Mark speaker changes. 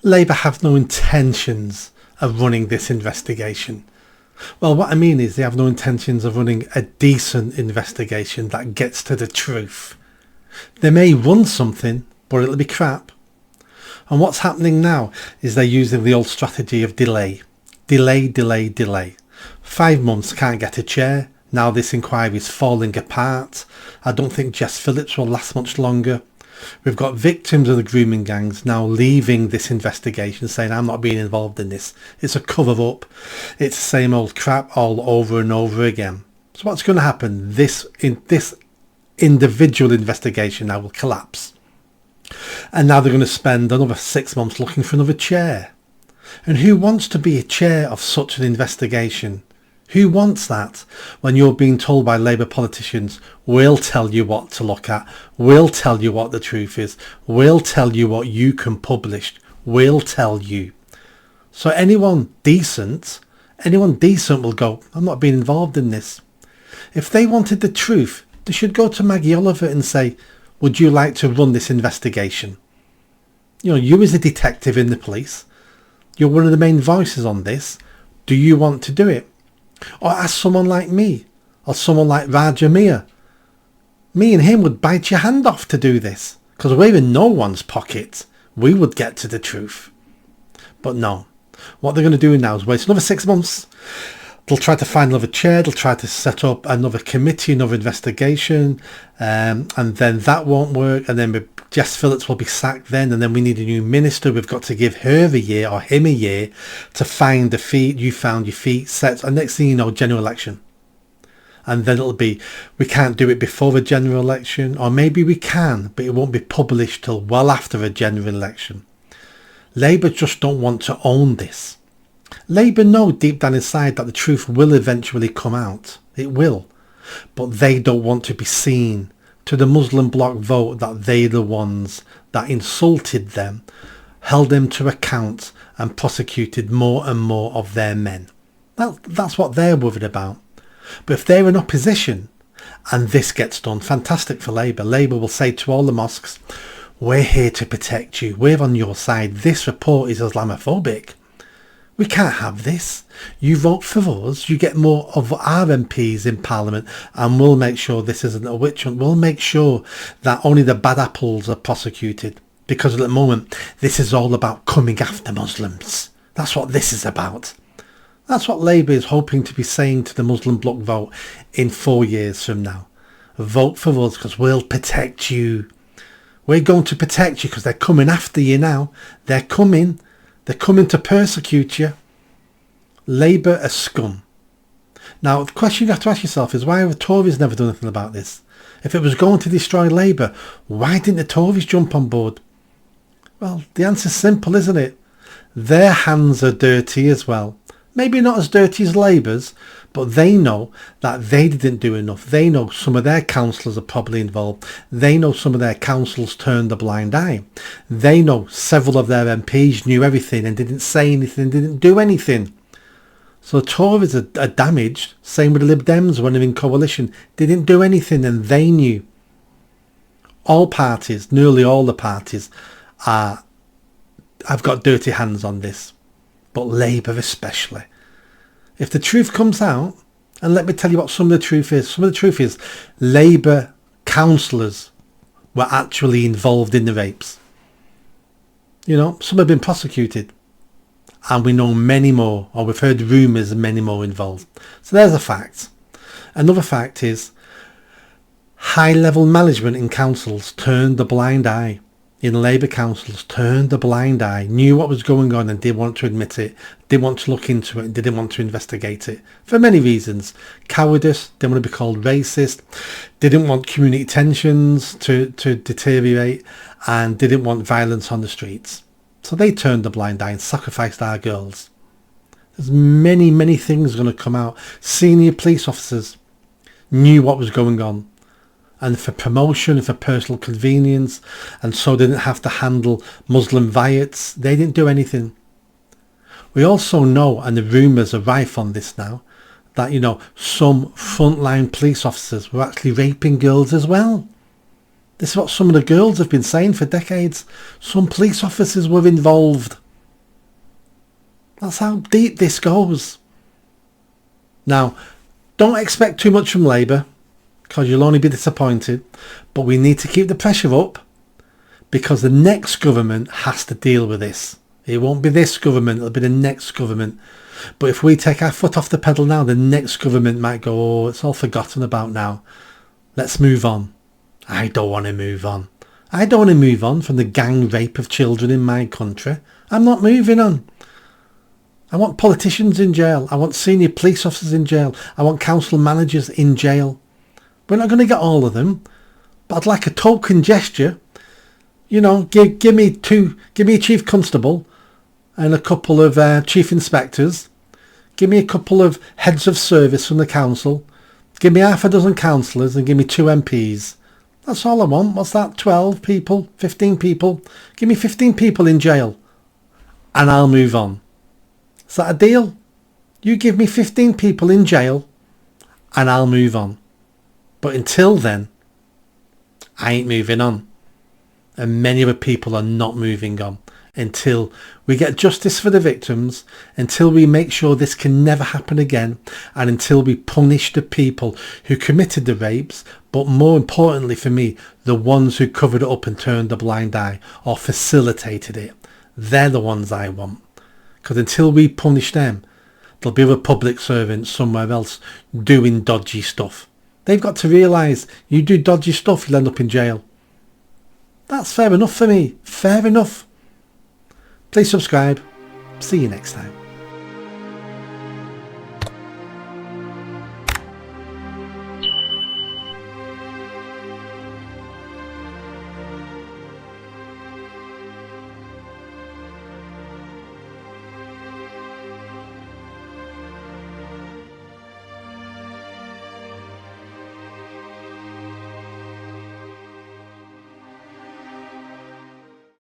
Speaker 1: Labour have no intentions of running this investigation. Well, what I mean is they have no intentions of running a decent investigation that gets to the truth. They may run something, but it'll be crap. And what's happening now is they're using the old strategy of delay. Delay, delay, delay. 5 months, can't get a chair. Now this inquiry is falling apart. I don't think Jess Phillips will last much longer. We've got victims of the grooming gangs now leaving this investigation, saying I'm not being involved in this. It's a cover up. It's the same old crap all over and over again. So what's going to happen? This individual investigation now will collapse. And now they're going to spend another 6 months looking for another chair. And who wants to be a chair of such an investigation? Who wants that when you're being told by Labour politicians, we'll tell you what to look at, we'll tell you what the truth is, we'll tell you what you can publish, we'll tell you. So anyone decent will go, I'm not being involved in this. If they wanted the truth, they should go to Maggie Oliver and say, would you like to run this investigation? You know, you as a detective in the police, you're one of the main voices on this. Do you want to do it? Or ask someone like me, or someone like Raja Mir. Me and him would bite your hand off to do this, because we're in no one's pocket. We would get to the truth. But no, what they're going to do now is wait another 6 months. They'll try to find another chair, they'll try to set up another committee, another investigation, and then that won't work, and then Jess Phillips will be sacked then, and then we need a new minister. We've got to give her a year, or him a year, to find the feet. You found your feet, sets, and next thing you know, general election. And then it'll be, we can't do it before the general election, or maybe we can, but it won't be published till well after a general election. Labour just don't want to own this. Labour know deep down inside that the truth will eventually come out. It will. But they don't want to be seen to the Muslim bloc vote that they're the ones that insulted them, held them to account and prosecuted more and more of their men. That's what they're worried about. But if they're in opposition and this gets done, fantastic for Labour. Labour will say to all the mosques, we're here to protect you. We're on your side. This report is Islamophobic. We can't have this. You vote for us, you get more of our MPs in Parliament, and we'll make sure this isn't a witch hunt. We'll make sure that only the bad apples are prosecuted. Because at the moment, this is all about coming after Muslims. That's what this is about. That's what Labour is hoping to be saying to the Muslim bloc vote in 4 years from now. Vote for us because we'll protect you. We're going to protect you because they're coming after you now. They're coming to persecute you. Labour are scum. Now, the question you have to ask yourself is, why have the Tories never done anything about this? If it was going to destroy Labour, why didn't the Tories jump on board? Well, the answer's simple, isn't it? Their hands are dirty as well. Maybe not as dirty as Labour's, but they know that they didn't do enough. They know some of their councillors are probably involved. They know some of their councillors turned a blind eye. They know several of their MPs knew everything and didn't say anything, didn't do anything. So the Tories are damaged. Same with the Lib Dems when they're in coalition. They didn't do anything and they knew. All parties, nearly all the parties, have got dirty hands on this. But Labour especially. If the truth comes out, and let me tell you what some of the truth is. Some of the truth is Labour councillors were actually involved in the rapes. You know, some have been prosecuted. And we know many more, or we've heard rumours of many more involved. So there's a fact. Another fact is high-level management in councils turned a blind eye. In Labour councils turned a blind eye, knew what was going on and didn't want to admit it, didn't want to look into it, didn't want to investigate it. For many reasons. Cowardice, didn't want to be called racist, didn't want community tensions to deteriorate, and didn't want violence on the streets. So they turned a blind eye and sacrificed our girls. There's many, many things going to come out. Senior police officers knew what was going on. And for promotion and for personal convenience, and so they didn't have to handle Muslim riots. They didn't do anything. We also know, and the rumours are rife on this now, that, you know, some frontline police officers were actually raping girls as well. This is what some of the girls have been saying for decades. Some police officers were involved. That's how deep this goes. Now, don't expect too much from Labour, because you'll only be disappointed. But we need to keep the pressure up, because the next government has to deal with this. It won't be this government, it'll be the next government. But if we take our foot off the pedal now, the next government might go, oh, it's all forgotten about now. Let's move on. I don't want to move on. I don't want to move on from the gang rape of children in my country. I'm not moving on. I want politicians in jail. I want senior police officers in jail. I want council managers in jail. We're not going to get all of them, but I'd like a token gesture. You know, give me a chief constable and a couple of chief inspectors. Give me a couple of heads of service from the council. Give me half a dozen councillors and give me 2 MPs. That's all I want. What's that? 12 people? 15 people? Give me 15 people in jail and I'll move on. Is that a deal? You give me 15 people in jail and I'll move on. But until then, I ain't moving on. And many other people are not moving on until we get justice for the victims, until we make sure this can never happen again, and until we punish the people who committed the rapes, but more importantly for me, the ones who covered it up and turned a blind eye or facilitated it. They're the ones I want. Because until we punish them, there'll be other public servants somewhere else doing dodgy stuff. They've got to realise you do dodgy stuff, you'll end up in jail. That's fair enough for me. Fair enough. Please subscribe. See you next time.